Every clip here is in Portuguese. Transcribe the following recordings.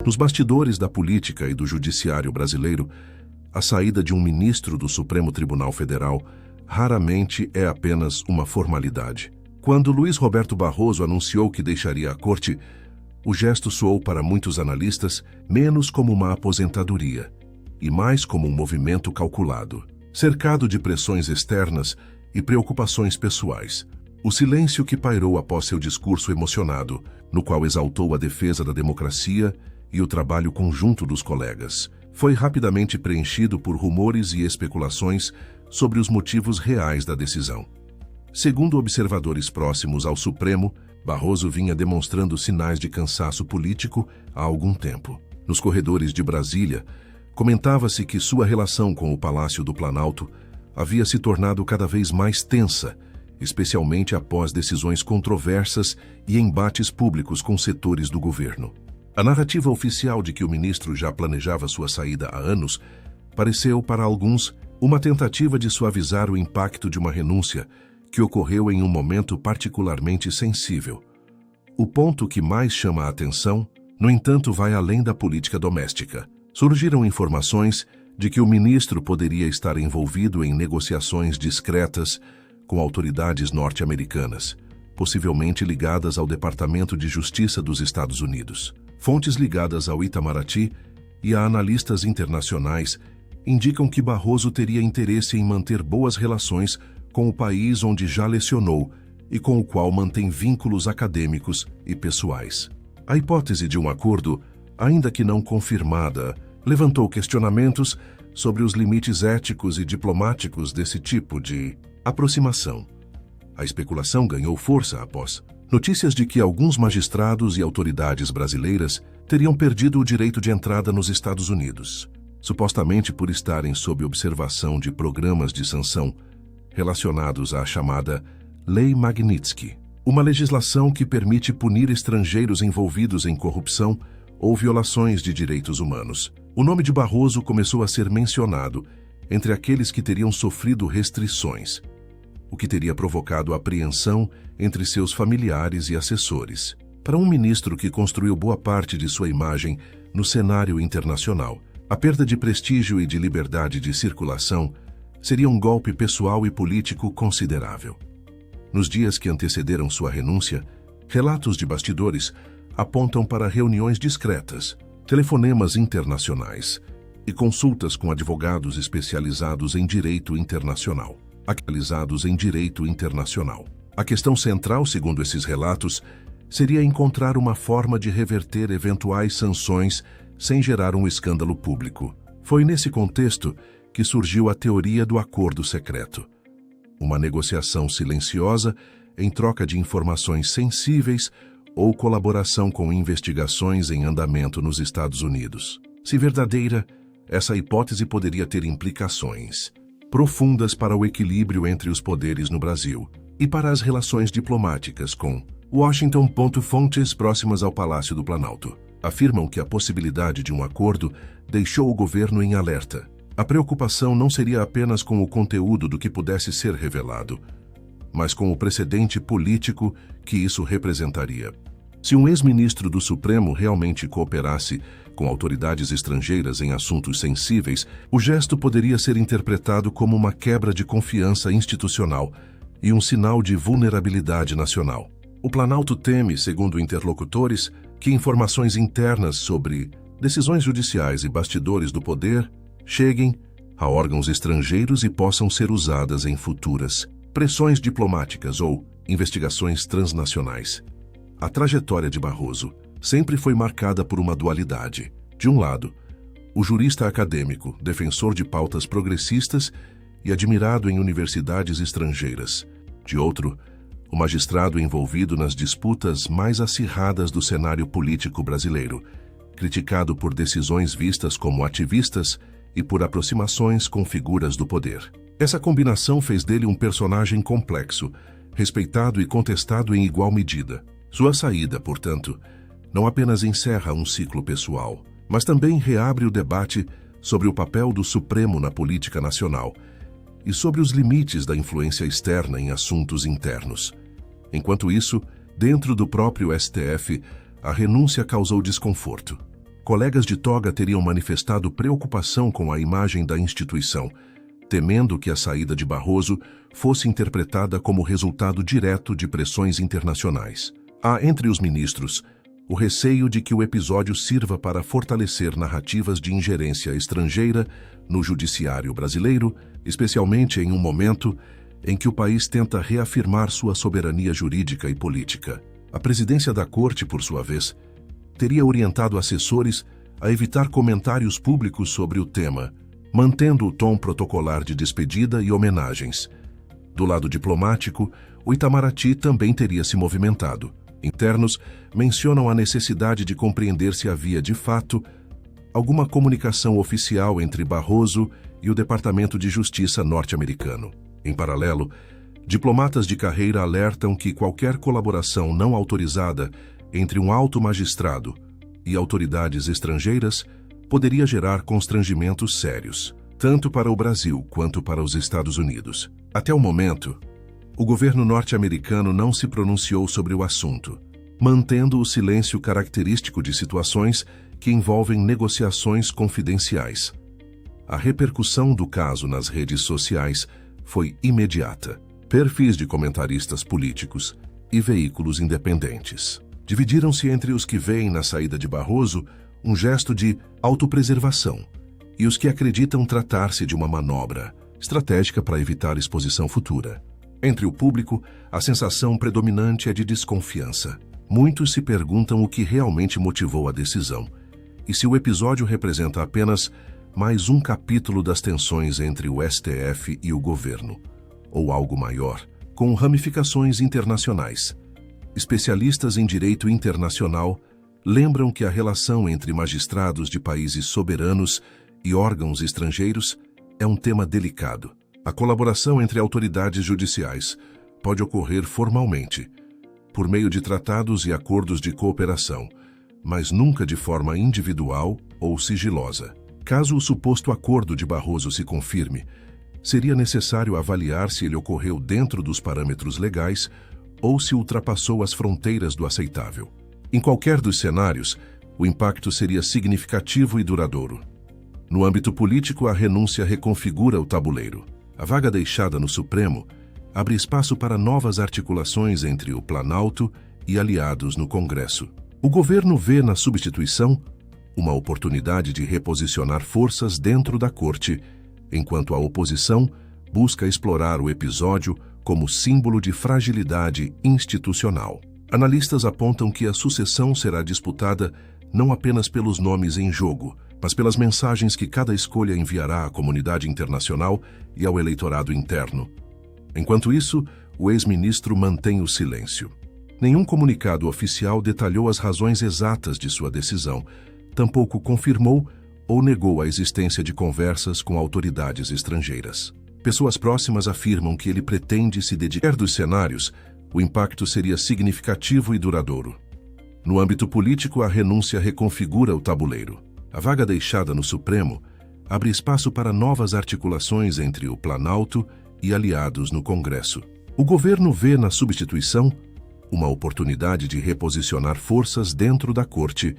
Nos bastidores da política e do judiciário brasileiro, a saída de um ministro do Supremo Tribunal Federal raramente é apenas uma formalidade. Quando Luiz Roberto Barroso anunciou que deixaria a corte, o gesto soou para muitos analistas menos como uma aposentadoria e mais como um movimento calculado, cercado de pressões externas e preocupações pessoais. O silêncio que pairou após seu discurso emocionado, no qual exaltou a defesa da democracia e o trabalho conjunto dos colegas, foi rapidamente preenchido por rumores e especulações sobre os motivos reais da decisão. Segundo observadores próximos ao Supremo, Barroso vinha demonstrando sinais de cansaço político há algum tempo. Nos corredores de Brasília, comentava-se que sua relação com o Palácio do Planalto havia se tornado cada vez mais tensa, especialmente após decisões controversas e embates públicos com setores do governo. A narrativa oficial de que o ministro já planejava sua saída há anos pareceu, para alguns, uma tentativa de suavizar o impacto de uma renúncia que ocorreu em um momento particularmente sensível. O ponto que mais chama a atenção, no entanto, vai além da política doméstica. Surgiram informações de que o ministro poderia estar envolvido em negociações discretas com autoridades norte-americanas, possivelmente ligadas ao Departamento de Justiça dos Estados Unidos. Fontes ligadas ao Itamaraty e a analistas internacionais indicam que Barroso teria interesse em manter boas relações com o país onde já lecionou e com o qual mantém vínculos acadêmicos e pessoais. A hipótese de um acordo, ainda que não confirmada, levantou questionamentos sobre os limites éticos e diplomáticos desse tipo de aproximação. A especulação ganhou força após notícias de que alguns magistrados e autoridades brasileiras teriam perdido o direito de entrada nos Estados Unidos, supostamente por estarem sob observação de programas de sanção relacionados à chamada Lei Magnitsky, uma legislação que permite punir estrangeiros envolvidos em corrupção ou violações de direitos humanos. O nome de Barroso começou a ser mencionado entre aqueles que teriam sofrido restrições, o que teria provocado apreensão entre seus familiares e assessores. Para um ministro que construiu boa parte de sua imagem no cenário internacional, a perda de prestígio e de liberdade de circulação seria um golpe pessoal e político considerável. Nos dias que antecederam sua renúncia, relatos de bastidores apontam para reuniões discretas, telefonemas internacionais e consultas com advogados especializados em direito internacional. A questão central, segundo esses relatos, seria encontrar uma forma de reverter eventuais sanções sem gerar um escândalo público. Foi nesse contexto que surgiu a teoria do acordo secreto, uma negociação silenciosa em troca de informações sensíveis ou colaboração com investigações em andamento nos Estados Unidos. Se verdadeira, essa hipótese poderia ter implicações profundas para o equilíbrio entre os poderes no Brasil e para as relações diplomáticas com Washington. Fontes próximas ao Palácio do Planalto afirmam que a possibilidade de um acordo deixou o governo em alerta. A preocupação não seria apenas com o conteúdo do que pudesse ser revelado, mas com o precedente político que isso representaria. Se um ex-ministro do Supremo realmente cooperasse com autoridades estrangeiras em assuntos sensíveis, o gesto poderia ser interpretado como uma quebra de confiança institucional e um sinal de vulnerabilidade nacional. O Planalto teme, segundo interlocutores, que informações internas sobre decisões judiciais e bastidores do poder cheguem a órgãos estrangeiros e possam ser usadas em futuras pressões diplomáticas ou investigações transnacionais. A trajetória de Barroso sempre foi marcada por uma dualidade. De um lado, o jurista acadêmico, defensor de pautas progressistas e admirado em universidades estrangeiras. De outro, o magistrado envolvido nas disputas mais acirradas do cenário político brasileiro, criticado por decisões vistas como ativistas e por aproximações com figuras do poder. Essa combinação fez dele um personagem complexo, respeitado e contestado em igual medida. Sua saída, portanto, não apenas encerra um ciclo pessoal, mas também reabre o debate sobre o papel do Supremo na política nacional e sobre os limites da influência externa em assuntos internos. Enquanto isso, dentro do próprio STF, a renúncia causou desconforto. colegas de toga teriam manifestado preocupação com a imagem da instituição, temendo que a saída de Barroso fosse interpretada como resultado direto de pressões internacionais. Há entre os ministros o receio de que o episódio sirva para fortalecer narrativas de ingerência estrangeira no judiciário brasileiro, especialmente em um momento em que o país tenta reafirmar sua soberania jurídica e política. A presidência da Corte, por sua vez, teria orientado assessores a evitar comentários públicos sobre o tema, mantendo o tom protocolar de despedida e homenagens. Do lado diplomático, o Itamaraty também teria se movimentado. Internos mencionam a necessidade de compreender se havia, de fato, alguma comunicação oficial entre Barroso e o Departamento de Justiça norte-americano. Em paralelo, diplomatas de carreira alertam que qualquer colaboração não autorizada entre um alto magistrado e autoridades estrangeiras poderia gerar constrangimentos sérios, tanto para o Brasil quanto para os Estados Unidos. Até o momento, o governo norte-americano não se pronunciou sobre o assunto, mantendo o silêncio característico de situações que envolvem negociações confidenciais. A repercussão do caso nas redes sociais foi imediata. Perfis de comentaristas políticos e veículos independentes dividiram-se entre os que veem na saída de Barroso um gesto de autopreservação e os que acreditam tratar-se de uma manobra estratégica para evitar exposição futura. Entre o público, a sensação predominante é de desconfiança. Muitos se perguntam o que realmente motivou a decisão e se o episódio representa apenas mais um capítulo das tensões entre o STF e o governo, ou algo maior, com ramificações internacionais. Especialistas em direito internacional lembram que a relação entre magistrados de países soberanos e órgãos estrangeiros é um tema delicado. A colaboração entre autoridades judiciais pode ocorrer formalmente, por meio de tratados e acordos de cooperação, mas nunca de forma individual ou sigilosa. Caso o suposto acordo de Barroso se confirme, seria necessário avaliar se ele ocorreu dentro dos parâmetros legais ou se ultrapassou as fronteiras do aceitável. Em qualquer dos cenários, o impacto seria significativo e duradouro. No âmbito político, a renúncia reconfigura o tabuleiro. A vaga deixada no Supremo abre espaço para novas articulações entre o Planalto e aliados no Congresso. O governo vê na substituição uma oportunidade de reposicionar forças dentro da Corte, enquanto a oposição busca explorar o episódio como símbolo de fragilidade institucional. Analistas apontam que a sucessão será disputada não apenas pelos nomes em jogo, mas pelas mensagens que cada escolha enviará à comunidade internacional e ao eleitorado interno. Enquanto isso, o ex-ministro mantém o silêncio. Nenhum comunicado oficial detalhou as razões exatas de sua decisão, tampouco confirmou ou negou a existência de conversas com autoridades estrangeiras. Pessoas próximas afirmam que ele pretende se dedicar dos cenários, o impacto seria significativo e duradouro. No âmbito político, a renúncia reconfigura o tabuleiro. A vaga deixada no Supremo abre espaço para novas articulações entre o Planalto e aliados no Congresso. O governo vê na substituição uma oportunidade de reposicionar forças dentro da Corte,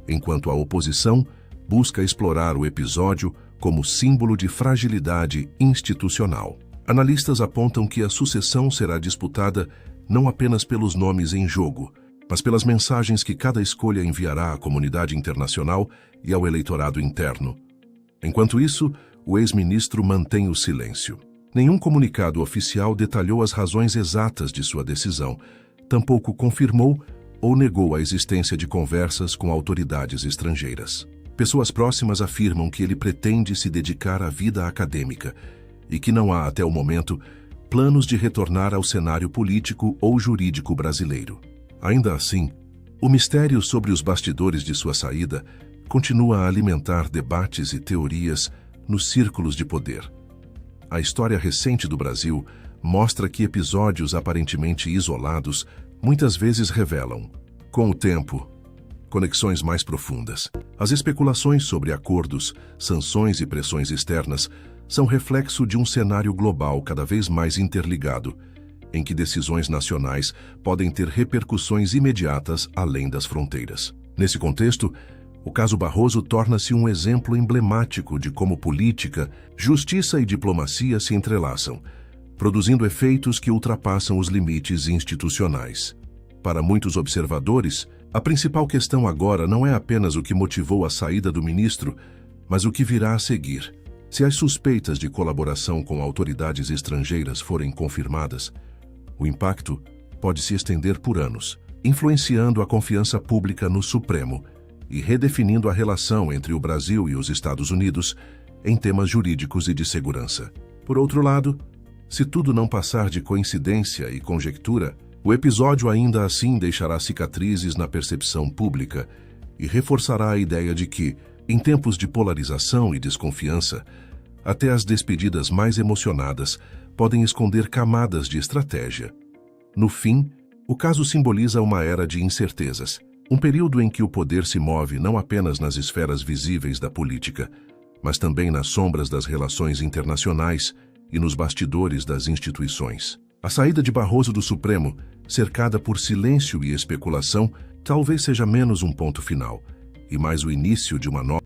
enquanto a oposição busca explorar o episódio como símbolo de fragilidade institucional. Analistas apontam que a sucessão será disputada não apenas pelos nomes em jogo, mas pelas mensagens que cada escolha enviará à comunidade internacional e ao eleitorado interno. Enquanto isso, o ex-ministro mantém o silêncio. Nenhum comunicado oficial detalhou as razões exatas de sua decisão, tampouco confirmou ou negou a existência de conversas com autoridades estrangeiras. Pessoas próximas afirmam que ele pretende se dedicar à vida acadêmica e que não há, até o momento, planos de retornar ao cenário político ou jurídico brasileiro. Ainda assim, o mistério sobre os bastidores de sua saída continua a alimentar debates e teorias nos círculos de poder. A história recente do Brasil mostra que episódios aparentemente isolados muitas vezes revelam, com o tempo, conexões mais profundas. As especulações sobre acordos, sanções e pressões externas são reflexo de um cenário global cada vez mais interligado, em que decisões nacionais podem ter repercussões imediatas além das fronteiras. Nesse contexto, O caso Barroso torna-se um exemplo emblemático de como política, justiça e diplomacia se entrelaçam, produzindo efeitos que ultrapassam os limites institucionais. Para muitos observadores, a principal questão agora não é apenas o que motivou a saída do ministro, mas o que virá a seguir. Se as suspeitas de colaboração com autoridades estrangeiras forem confirmadas, o impacto pode se estender por anos, influenciando a confiança pública no Supremo e redefinindo a relação entre o Brasil e os Estados Unidos em temas jurídicos e de segurança. Por outro lado, se tudo não passar de coincidência e conjectura, o episódio ainda assim deixará cicatrizes na percepção pública e reforçará a ideia de que, em tempos de polarização e desconfiança, até as despedidas mais emocionadas podem esconder camadas de estratégia. No fim, o caso simboliza uma era de incertezas, um período em que o poder se move não apenas nas esferas visíveis da política, mas também nas sombras das relações internacionais e nos bastidores das instituições. A saída de Barroso do Supremo, cercada por silêncio e especulação, talvez seja menos um ponto final, e mais o início de uma nova